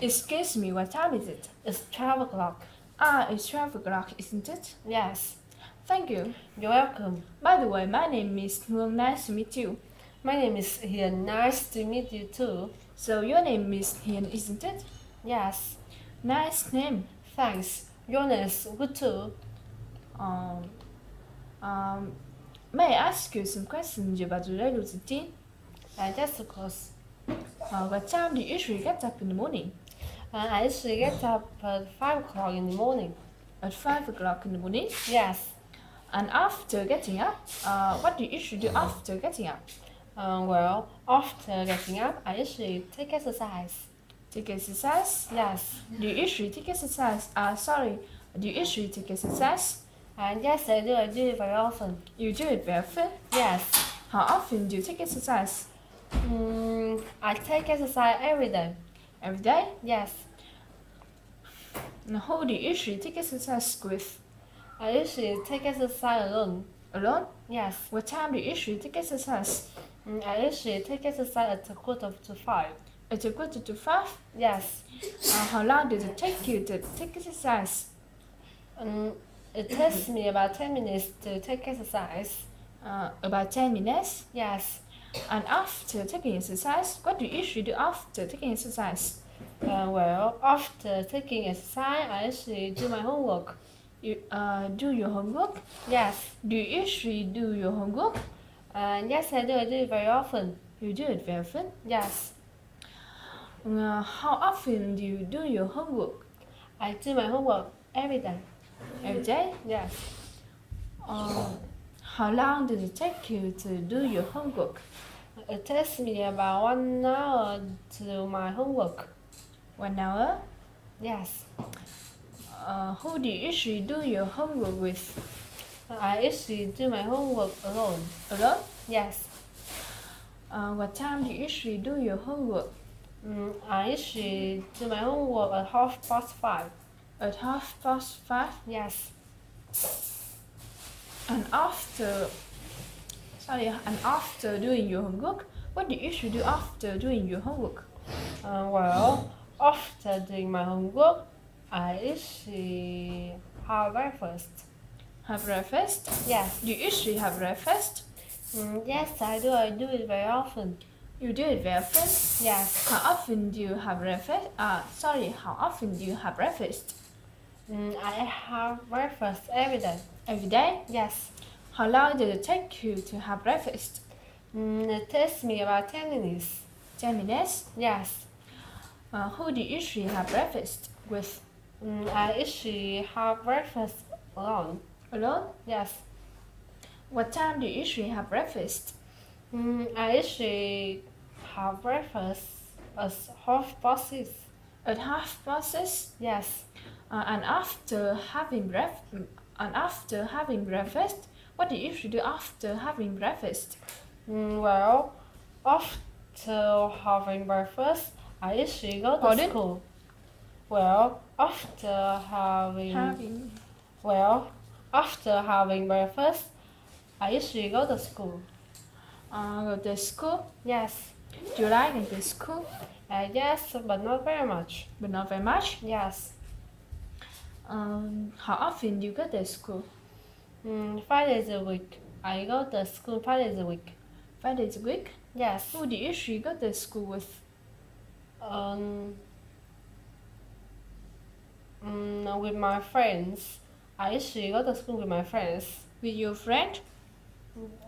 Excuse me, what time is it? It's 12 o'clock. Ah, it's 12 o'clock, isn't it? Yes. Thank you. You're welcome. By the way, my name is Hương. Nice to meet you. My name is Hiền. Nice to meet you too. So your name is Hiền, isn't it? Yes. Nice name. Thanks. Your name is good too. May I ask you some questions about your daily routine? Yes, of course. What time do you usually get up in the morning? I usually get up at 5 o'clock in the morning. At 5 o'clock in the morning? Yes. And after getting up, what do you usually do after getting up? Well, after getting up, I usually take exercise. Take exercise? Yes. Do you usually take exercise? Do you usually take exercise? Yes, I do. I do it very often. You do it very often? Yes. How often do you take exercise? I take exercise every day. Every day? Yes. Now, who do you usually take exercise with? I usually take exercise alone. Alone? Yes. What time do you usually take exercise? I usually take exercise at 4:45. At 4:45? Yes. How long does it take you to take exercise? It takes me about 10 minutes to take exercise. About 10 minutes? Yes. And after taking exercise, what do you usually do after taking exercise? Well, after taking exercise, I usually do my homework. You do your homework? Yes. Do you usually do your homework? Yes, I do. I do it very often. You do it very often? Yes. How often do you do your homework? I do my homework every day. Every day? Yes. How long does it take you to do your homework? It takes me about 1 hour to do my homework. 1 hour? Yes. Who do you usually do your homework with? I usually do my homework alone. Alone? Yes. What time do you usually do your homework? I usually do my homework at 5:30. At 5:30? Yes. And after doing your homework, what do you usually do after doing your homework? Well, after doing my homework, I usually have breakfast. Have breakfast? Yes. Do you usually have breakfast? Yes, I do. I do it very often. You do it very often? Yes. How often do you have breakfast? How often do you have breakfast? I have breakfast every day. Every day? Yes. How long does it take you to have breakfast? It takes me about 10 minutes. 10 minutes? Yes. Who do you usually have breakfast with? I usually have breakfast alone. Alone? Yes. What time do you usually have breakfast? I usually have breakfast at 6:30. At 6:30? Yes. And after having breakfast, what do you usually do after having breakfast? Well, after having breakfast, I usually go to school. Well, after having breakfast, I usually go to school. Go to school? Yes. Do you like going to school? Yes, but not very much. But not very much? Yes. How often do you go to school? 5 days a week. I go to school 5 days a week. 5 days a week? Yes. Who do you usually go to school with? With my friends. I usually go to school with my friends. With your friend?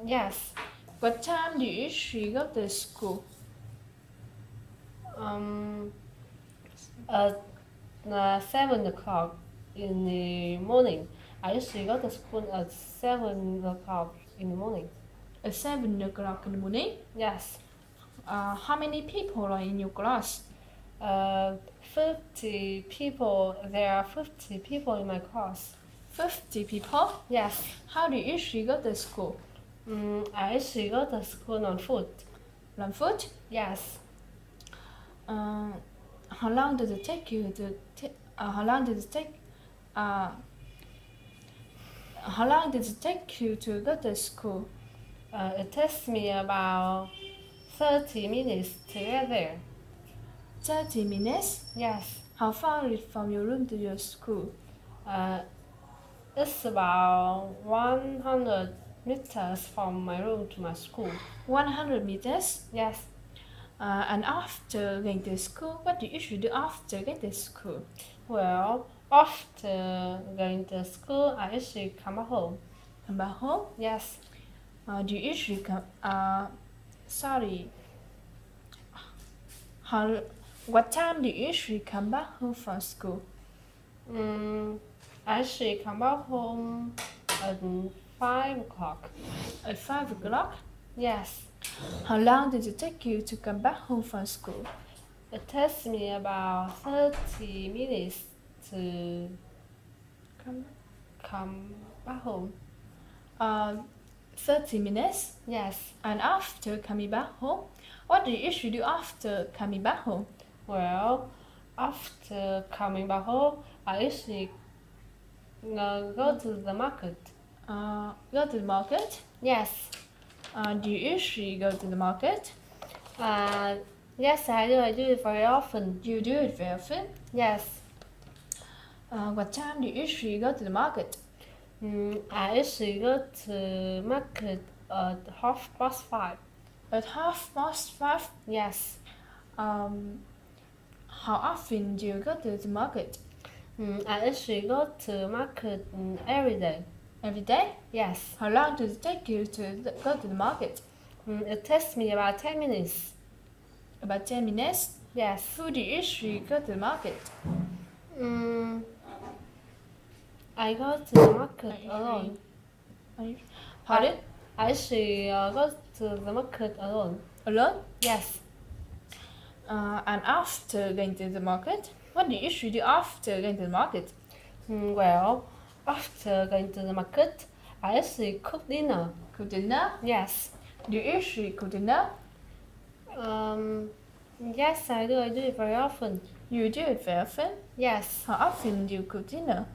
Yes. What time do you usually go to school? At 7 o'clock in the morning. I usually go to school at 7 o'clock in the morning. At 7 o'clock in the morning? Yes. How many people are in your class? 50 people. There are 50 people in my class. 50 people? Yes. How do you usually go to school? I usually go to school on foot. On foot? Yes. How long does it take you to how long does it take you to go to school? It takes me about 30 minutes to get there. 30 minutes. Yes. How far is it from your room to your school? It's about 100 meters from my room to my school. 100 meters. Yes. And after going to school, what do you usually do after going to school? Well, after going to school, I usually come back home. Come back home? Yes. Do you usually come? What time do you usually come back home from school? I usually come back home at 5 o'clock. At 5 o'clock? Yes. How long did it take you to come back home from school? It takes me about 30 minutes to come back home. 30 minutes? Yes. And after coming back home, what do you usually do after coming back home? Well, after coming back home, I usually go to the market. Go to the market? Yes. Do you usually go to the market? Yes, I do. I do it very often. You do it very often? Yes. What time do you usually go to the market? I usually go to market at 5:30. At 5:30? Yes. How often do you go to the market? I usually go to market every day. Every day? Yes. How long does it take you to go to the market? It takes me about 10 minutes. About 10 minutes? Yes. Who do you usually go to the market? I go to the market alone. Pardon? I usually go to the market alone. Alone? Yes. And after going to the market, what do you usually do after going to the market? Well, after going to the market, I usually cook dinner. Cook dinner? Yes. Do you usually cook dinner? Yes, I do. I do it very often. You do it very often? Yes. How often do you cook dinner?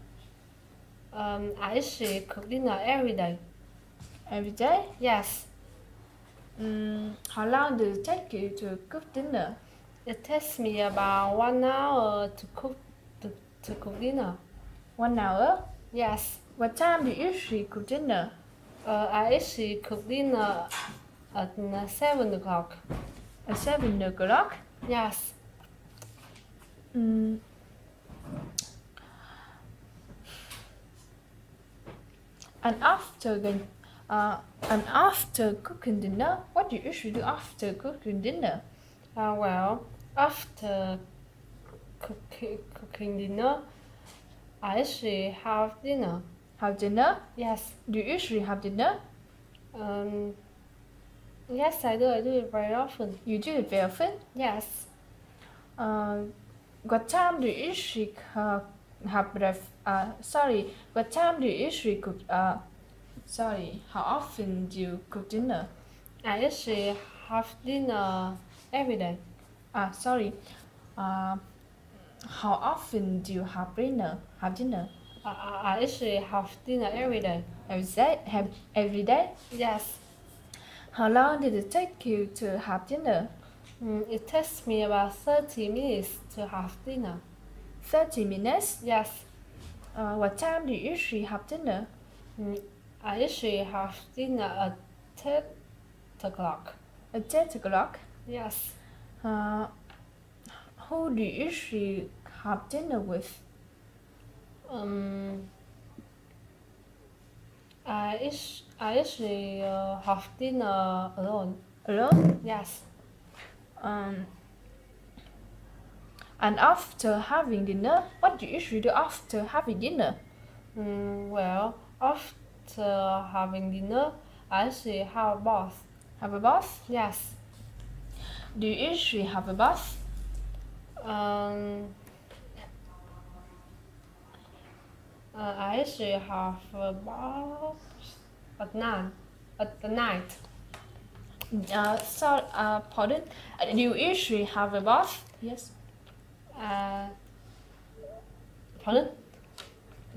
I usually cook dinner every day. Every day? Yes. How long does it take you to cook dinner? It takes me about 1 hour to cook dinner. 1 hour? Yes. What time do you usually cook dinner? I usually cook dinner at 7 o'clock. At 7 o'clock? Yes. And after cooking dinner, what do you usually do after cooking dinner? Well, after cooking dinner, I usually have dinner. Have dinner? Yes. Do you usually have dinner? Yes, I do. I do it very often. You do it very often? Yes. What time do you usually what time do you usually cook? How often do you cook dinner? I usually have dinner every day. How often do you have dinner? I usually have dinner every day. Every day? Yes. How long did it take you to have dinner? It takes me about 30 minutes to have dinner. 30 minutes? Yes. What time do you usually have dinner? I usually have dinner at 10 o'clock. At 10 o'clock? Yes. Who do you usually have dinner with? I usually have dinner alone. Alone? Yes. And after having dinner, what do you usually do after having dinner? Well, after having dinner, I usually have a bath. Have a bath? Yes. Do you usually have a bath? I usually have a bath at the night. Pardon? Do you usually have a bath? Yes. Pardon?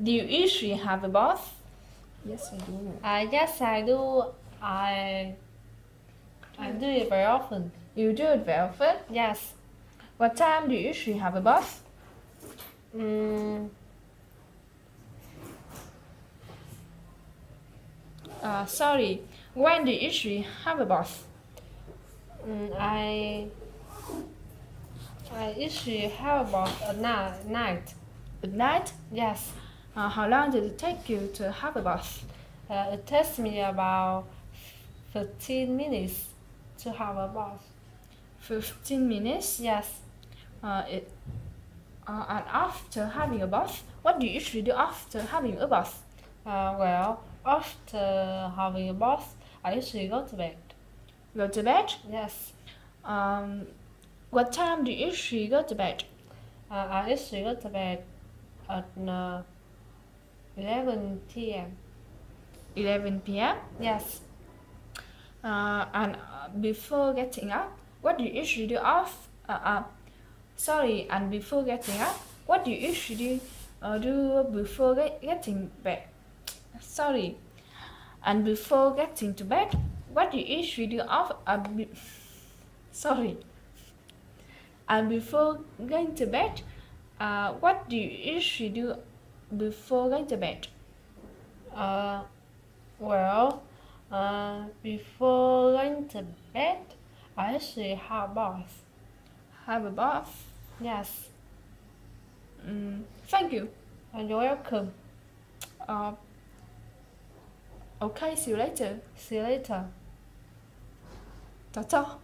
Do you usually have a bath? Yes, I do. Yes, I do. I do it very often. You do it very often? Yes. What time do you usually have a bath? Mm, Sorry, when do you usually have a bath? mm, I usually have about a night. At night? Yes. How long does it take you to have a bath? It takes me about 15 minutes to have a bath. 15 minutes? Yes. And after having a bath, what do you usually do after having a bath? Well, after having a bath, I usually go to bed. Go to bed? Yes. What time do you usually go to bed? I usually go to bed at 11 p.m. 11 p.m. Yes. And before getting up, what do you usually do and before getting up, what do you usually do before getting bed? Sorry. And before getting to bed, what do you usually do sorry. And before going to bed, what do you usually do before going to bed? Well, before going to bed, I usually have a bath. Have a bath? Yes. Thank you. And you're welcome. Okay, see you later. See you later. Ta ta.